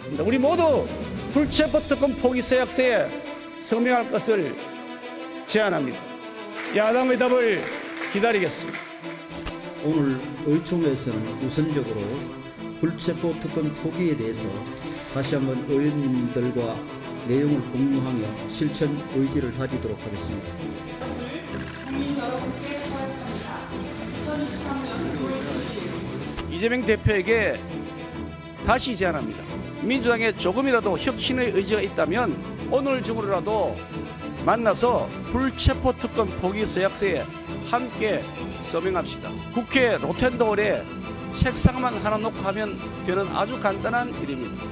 하겠습니다. 우리 모두 불체포 특권 포기 서약서에 서명할 것을 제안합니다. 야당의 답을 기다리겠습니다. 오늘 의총에서는 우선적으로 불체포 특권 포기에 대해서 다시 한번 의원님들과 내용을 공유하며 실천 의지를 다지도록 하겠습니다. 국민 여러분께 서약합니다. 2023년 6월 10일 이재명 대표에게 다시 제안합니다. 민주당에 조금이라도 혁신의 의지가 있다면 오늘 중으로라도 만나서 불체포 특권 포기 서약서에 함께 서명합시다. 국회 로텐더홀에 책상만 하나 놓고 하면 되는 아주 간단한 일입니다.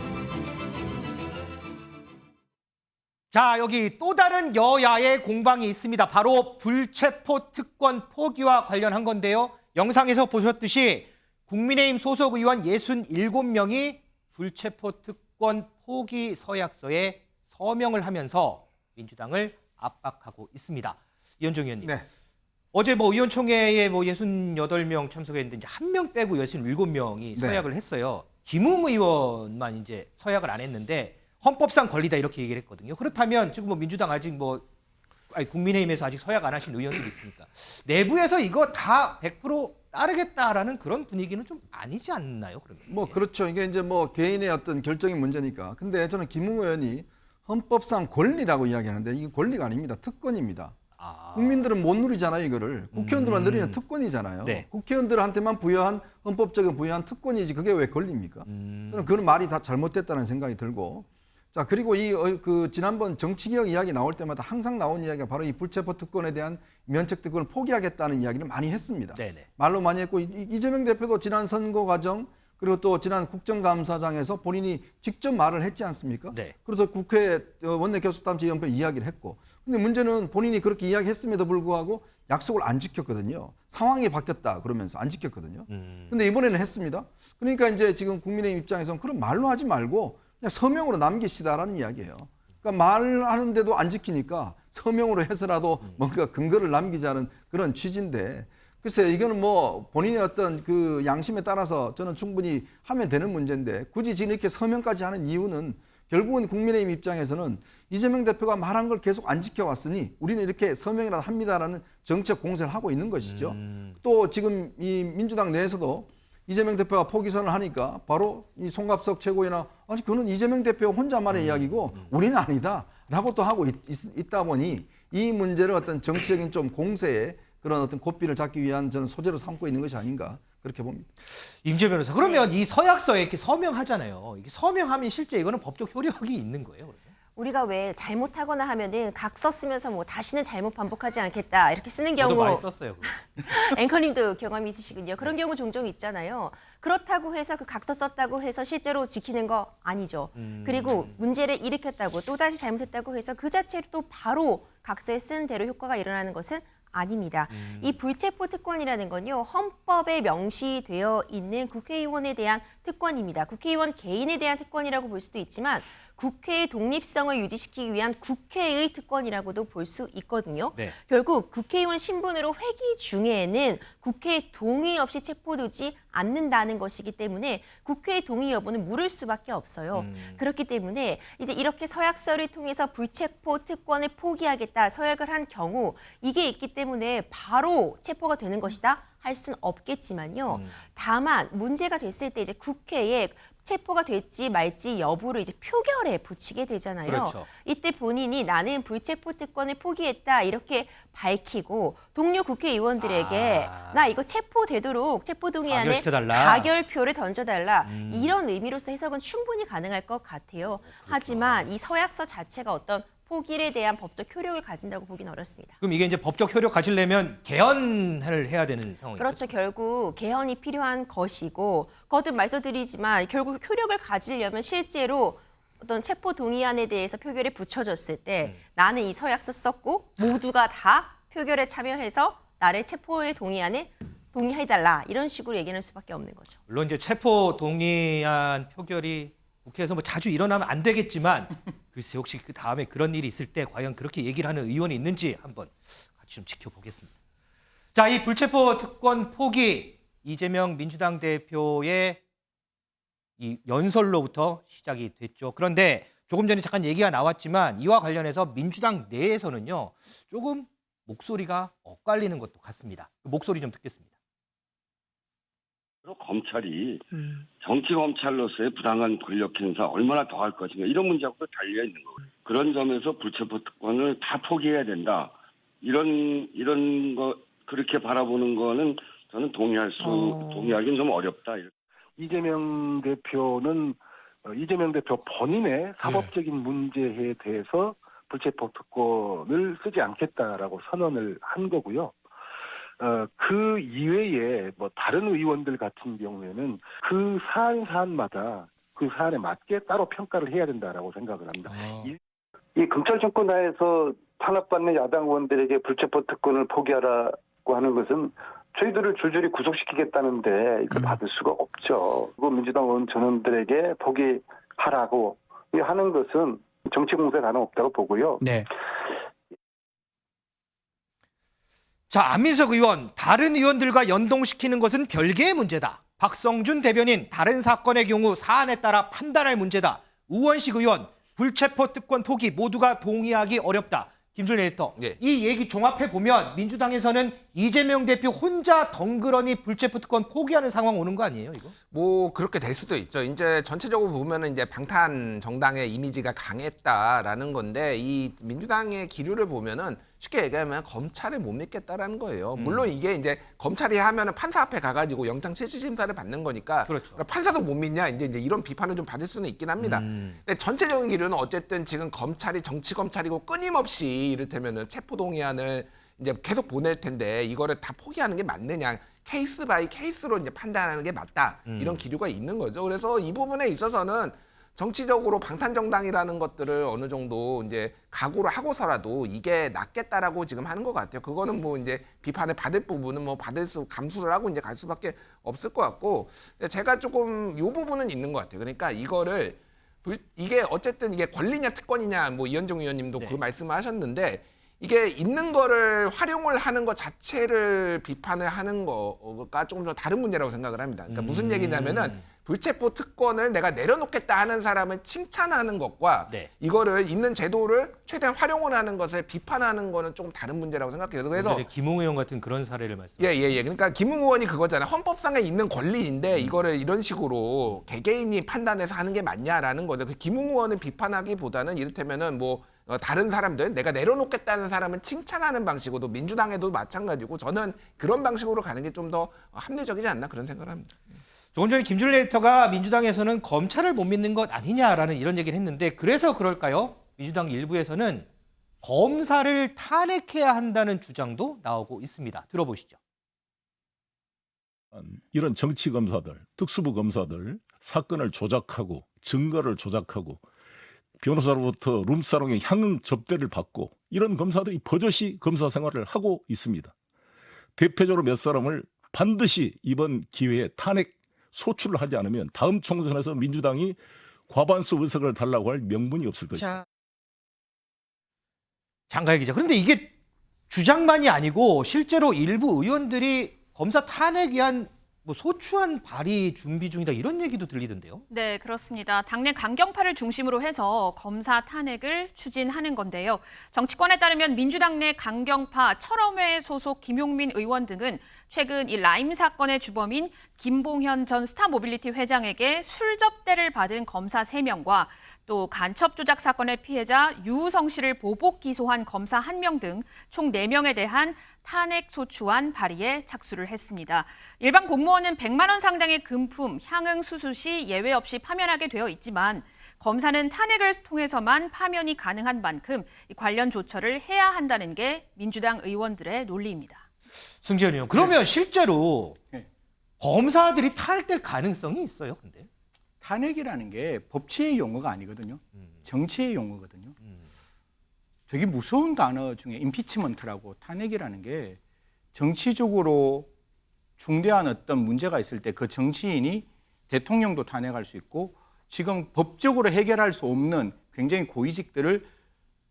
자, 여기 또 다른 여야의 공방이 있습니다. 바로 불체포 특권 포기와 관련한 건데요. 영상에서 보셨듯이 국민의힘 소속 의원 67명이 불체포 특권 포기 서약서에 서명을 하면서 민주당을 압박하고 있습니다. 이현종 의원님. 네. 어제 의원총회에 68명 참석했는데 이제 한 명 빼고 67명이 서약을 했어요. 김웅 의원만 이제 서약을 안 했는데 헌법상 권리다 이렇게 얘기를 했거든요. 그렇다면 지금 민주당 아직 국민의힘에서 아직 서약 안 하신 의원들이 있으니까 내부에서 이거 다 100% 따르겠다라는 그런 분위기는 좀 아니지 않나요? 그러면 그렇죠. 이게 이제 개인의 어떤 결정의 문제니까. 근데 저는 김웅 의원이 헌법상 권리라고 이야기하는데 이게 권리가 아닙니다. 특권입니다. 국민들은 못 누리잖아요, 이거를. 국회의원들만 누리는 특권이잖아요. 네. 국회의원들한테만 부여한 헌법적인 부여한 특권이지 그게 왜 권리입니까? 저는 그런 말이 다 잘못됐다는 생각이 들고. 자, 그리고 지난번 정치개혁 이야기 나올 때마다 항상 나온 이야기가 바로 이 불체포 특권에 대한 면책 특권을 포기하겠다는 이야기를 많이 했습니다. 네네. 말로 많이 했고 이재명 대표도 지난 선거 과정 그리고 또 지난 국정감사장에서 본인이 직접 말을 했지 않습니까? 네. 그래서 국회 원내교섭단체위원회 이야기를 했고. 근데 문제는 본인이 그렇게 이야기했음에도 불구하고 약속을 안 지켰거든요. 상황이 바뀌었다 그러면서 안 지켰거든요. 근데 이번에는 했습니다. 그러니까 이제 지금 국민의힘 입장에서는 그런 말로 하지 말고 그냥 서명으로 남기시다라는 이야기예요. 그러니까 말하는데도 안 지키니까 서명으로 해서라도 뭔가 근거를 남기자는 그런 취지인데 글쎄 이거는 본인의 어떤 그 양심에 따라서 저는 충분히 하면 되는 문제인데 굳이 지금 이렇게 서명까지 하는 이유는 결국은 국민의힘 입장에서는 이재명 대표가 말한 걸 계속 안 지켜왔으니 우리는 이렇게 서명이라도 합니다라는 정책 공세를 하고 있는 것이죠. 또 지금 이 민주당 내에서도 이재명 대표가 포기선을 하니까 바로 이 송갑석 최고위나 아니 그거는 이재명 대표 혼자만의 이야기고 우리는 아니다라고 또 하고 있다 보니 이 문제를 어떤 정치적인 좀 공세에 그런 어떤 고삐를 잡기 위한 저는 소재로 삼고 있는 것이 아닌가 그렇게 봅니다. 임재 변호사, 그러면 이 서약서에 이렇게 서명하잖아요. 이게 서명하면 실제 이거는 법적 효력이 있는 거예요? 그러면? 우리가 왜 잘못하거나 하면은 각서 쓰면서 다시는 잘못 반복하지 않겠다 이렇게 쓰는 저도 경우 많이 썼어요. 앵커님도 경험이 있으시군요. 그런 경우 종종 있잖아요. 그렇다고 해서 그 각서 썼다고 해서 실제로 지키는 거 아니죠. 그리고 문제를 일으켰다고 또다시 잘못했다고 해서 그 자체로 또 바로 각서에 쓴 대로 효과가 일어나는 것은 아닙니다. 이 불체포 특권이라는 건요. 헌법에 명시되어 있는 국회의원에 대한 특권입니다. 국회의원 개인에 대한 특권이라고 볼 수도 있지만 국회의 독립성을 유지시키기 위한 국회의 특권이라고도 볼 수 있거든요. 네. 결국 국회의원 신분으로 회기 중에는 국회의 동의 없이 체포되지 않는다는 것이기 때문에 국회의 동의 여부는 물을 수밖에 없어요. 그렇기 때문에 이제 이렇게 서약서를 통해서 불체포 특권을 포기하겠다 서약을 한 경우 이게 있기 때문에 바로 체포가 되는 것이다 할 수는 없겠지만요. 다만 문제가 됐을 때 이제 국회에 체포가 될지 말지 여부를 이제 표결에 붙이게 되잖아요. 그렇죠. 이때 본인이 나는 불체포 특권을 포기했다 이렇게 밝히고 동료 국회의원들에게 나 이거 체포되도록 체포동의안에 가결시켜달라. 가결표를 던져달라 이런 의미로서 해석은 충분히 가능할 것 같아요. 하지만 이 서약서 자체가 어떤 포기에 대한 법적 효력을 가진다고 보기는 어렵습니다. 그럼 이게 이제 법적 효력 가지려면 개헌을 해야 되는 상황이죠. 그렇죠. 결국 개헌이 필요한 것이고 거듭 말씀드리지만 결국 효력을 가지려면 실제로 어떤 체포 동의안에 대해서 표결에 붙여졌을 때 나는 이 서약서 썼고 모두가 다 표결에 참여해서 나를 체포의 동의안에 동의해달라 이런 식으로 얘기할 수밖에 없는 거죠. 물론 이제 체포 동의안 표결이 국회에서 자주 일어나면 안 되겠지만 글쎄 혹시 그 다음에 그런 일이 있을 때 과연 그렇게 얘기를 하는 의원이 있는지 한번 같이 좀 지켜보겠습니다. 자, 이 불체포 특권 포기 이재명 민주당 대표의 이 연설로부터 시작이 됐죠. 그런데 조금 전에 잠깐 얘기가 나왔지만 이와 관련해서 민주당 내에서는요. 조금 목소리가 엇갈리는 것도 같습니다. 목소리 좀 듣겠습니다. 검찰이 정치 검찰로서의 부당한 권력 행사 얼마나 더 할 것인가 이런 문제하고도 달려 있는 거고요. 그런 점에서 불체포 특권을 다 포기해야 된다. 이런 거 그렇게 바라보는 거는 저는 동의하기는 좀 어렵다. 이재명 대표는 이재명 대표 본인의 사법적인 문제에 대해서 불체포 특권을 쓰지 않겠다라고 선언을 한 거고요. 그 이외에 뭐 다른 의원들 같은 경우에는 그 사안마다 그 사안에 맞게 따로 평가를 해야 된다라고 생각을 합니다. 이 검찰 정권 하에서 탄압받는 야당 의원들에게 불체포 특권을 포기하라고 하는 것은 저희들을 줄줄이 구속시키겠다는데 이걸 받을 수가 없죠. 그리고 민주당 의원 전원들에게 포기하라고 하는 것은 정치 공세에 가능없다고 보고요. 네. 자, 안민석 의원, 다른 의원들과 연동시키는 것은 별개의 문제다. 박성준 대변인, 다른 사건의 경우 사안에 따라 판단할 문제다. 우원식 의원, 불체포 특권 포기 모두가 동의하기 어렵다. 김준일 에디터, 네. 이 얘기 종합해 보면 민주당에서는 이재명 대표 혼자 덩그러니 불체포 특권 포기하는 상황 오는 거 아니에요, 이거? 뭐 그렇게 될 수도 있죠. 이제 전체적으로 보면은 이제 방탄 정당의 이미지가 강했다라는 건데 이 민주당의 기류를 보면은 쉽게 얘기하면 검찰을 못 믿겠다라는 거예요. 물론 이게 이제 검찰이 하면은 판사 앞에 가가지고 영장 실질 심사를 받는 거니까 그렇죠. 판사도 못 믿냐 이제 이런 비판을 좀 받을 수는 있긴 합니다. 근데 전체적인 기류는 어쨌든 지금 검찰이 정치 검찰이고 끊임없이 이를테면은 체포 동의안을 이제 계속 보낼 텐데 이거를 다 포기하는 게 맞느냐 케이스 바이 케이스로 이제 판단하는 게 맞다 이런 기류가 있는 거죠. 그래서 이 부분에 있어서는 정치적으로 방탄정당이라는 것들을 어느 정도 이제 각오를 하고서라도 이게 낫겠다라고 지금 하는 것 같아요. 그거는 뭐 이제 비판을 받을 부분은 뭐 감수를 하고 이제 갈 수밖에 없을 것 같고 제가 조금 이 부분은 있는 것 같아요. 그러니까 이거를 이게 어쨌든 이게 권리냐 특권이냐 뭐 이현정 의원님도 그 말씀을 하셨는데 이게 있는 거를 활용을 하는 것 자체를 비판을 하는 거가 조금 더 다른 문제라고 생각을 합니다. 그러니까 무슨 얘기냐면은 불체포 특권을 내가 내려놓겠다 하는 사람을 칭찬하는 것과 네. 이거를 있는 제도를 최대한 활용을 하는 것을 비판하는 거는 조금 다른 문제라고 생각해요. 그래서 김웅 의원 같은 그런 사례를 말씀. 예. 그러니까 김웅 의원이 그거잖아요. 헌법상에 있는 권리인데 이거를 이런 식으로 개개인이 판단해서 하는 게 맞냐라는 거죠. 그 김웅 의원을 비판하기보다는 이를테면은 뭐 다른 사람들 내가 내려놓겠다는 사람은 칭찬하는 방식으로도 민주당에도 마찬가지고 저는 그런 방식으로 가는 게 좀 더 합리적이지 않나 그런 생각을 합니다. 조금 전에 김준일 에디터가 민주당에서는 검찰을 못 믿는 것 아니냐라는 이런 얘기를 했는데 그래서 그럴까요? 민주당 일부에서는 검사를 탄핵해야 한다는 주장도 나오고 있습니다. 들어보시죠. 이런 정치 검사들, 특수부 검사들 사건을 조작하고 증거를 조작하고 변호사로부터 룸사롱의 향응 접대를 받고 이런 검사들이 버젓이 검사 생활을 하고 있습니다. 대표적으로 몇 사람을 반드시 이번 기회에 탄핵 소출을 하지 않으면 다음 총선에서 민주당이 과반수 의석을 달라고 할 명분이 없을 것입니다. 장가희 기자. 그런데 이게 주장만이 아니고 실제로 일부 의원들이 검사 탄핵 위한 뭐 소추안 발의 준비 중이다 이런 얘기도 들리던데요. 네, 그렇습니다. 당내 강경파를 중심으로 해서 검사 탄핵을 추진하는 건데요. 정치권에 따르면 민주당 내 강경파 철험회 소속 김용민 의원 등은 최근 이 라임 사건의 주범인 김봉현 전 스타모빌리티 회장에게 술접대를 받은 검사 3명과 또 간첩 조작 사건의 피해자 유우성 씨를 보복 기소한 검사 1명 등 총 4명에 대한 탄핵 소추안 발의에 착수를 했습니다. 일반 공무원은 100만 원 상당의 금품, 향응 수수 시 예외 없이 파면하게 되어 있지만 검사는 탄핵을 통해서만 파면이 가능한 만큼 관련 조처를 해야 한다는 게 민주당 의원들의 논리입니다. 승재현 의원, 그러면 실제로 검사들이 탄핵될 가능성이 있어요, 근데? 탄핵이라는 게 법치의 용어가 아니거든요. 정치의 용어거든요. 되게 무서운 단어 중에 임피치먼트라고 탄핵이라는 게 정치적으로 중대한 어떤 문제가 있을 때 그 정치인이 대통령도 탄핵할 수 있고 지금 법적으로 해결할 수 없는 굉장히 고위직들을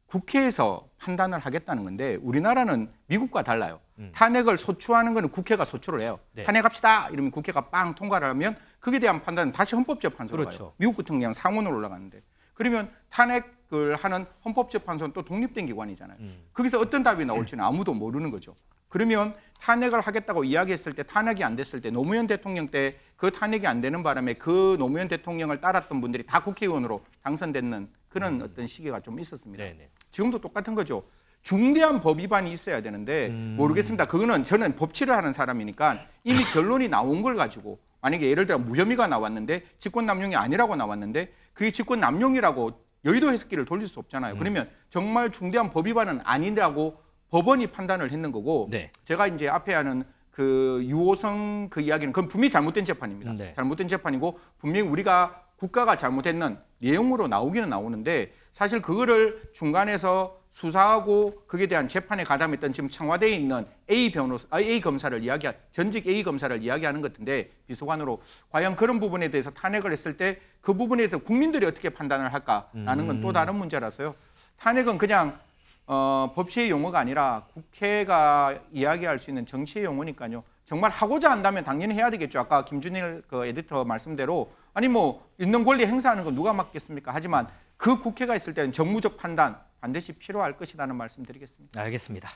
국회에서 판단을 하겠다는 건데 우리나라는 미국과 달라요. 탄핵을 소추하는 거는 국회가 소추를 해요. 네. 탄핵합시다 이러면 국회가 빵 통과를 하면 거기에 대한 판단은 다시 헌법재판소로 그렇죠. 가요. 미국 같은 경우는 상원으로 올라가는데 그러면 탄핵을 하는 헌법재판소는 또 독립된 기관이잖아요. 거기서 어떤 답이 나올지는 아무도 모르는 거죠. 그러면 탄핵을 하겠다고 이야기했을 때 탄핵이 안 됐을 때 노무현 대통령 때 그 탄핵이 안 되는 바람에 그 노무현 대통령을 따랐던 분들이 다 국회의원으로 당선되는 그런 어떤 시기가 좀 있었습니다. 네네. 지금도 똑같은 거죠. 중대한 법 위반이 있어야 되는데 모르겠습니다. 그거는 저는 법치를 하는 사람이니까 이미 결론이 나온 걸 가지고 만약에 예를 들어 무혐의가 나왔는데 직권남용이 아니라고 나왔는데 그게 직권남용이라고 여의도 해석기를 돌릴 수 없잖아요. 그러면 정말 중대한 법 위반은 아니라고 법원이 판단을 했는 거고 네. 제가 이제 앞에 하는 그 유호성 그 이야기는 그건 분명히 잘못된 재판입니다. 네. 잘못된 재판이고 분명히 우리가 국가가 잘못했는 내용으로 나오기는 나오는데 사실 그거를 중간에서 수사하고 그에 대한 재판에 가담했던 지금 청와대에 있는 A 검사를 전직 A 검사를 이야기하는 것 같은데 비서관으로 과연 그런 부분에 대해서 탄핵을 했을 때 그 부분에 대해서 국민들이 어떻게 판단을 할까라는 건 또 다른 문제라서요. 탄핵은 그냥 법치의 용어가 아니라 국회가 이야기할 수 있는 정치의 용어니까요. 정말 하고자 한다면 당연히 해야 되겠죠. 아까 김준일 그 에디터 말씀대로 아니 뭐 있는 권리 행사하는 건 누가 맡겠습니까? 하지만 그 국회가 있을 때는 정무적 판단 반드시 필요할 것이라는 말씀드리겠습니다. 알겠습니다.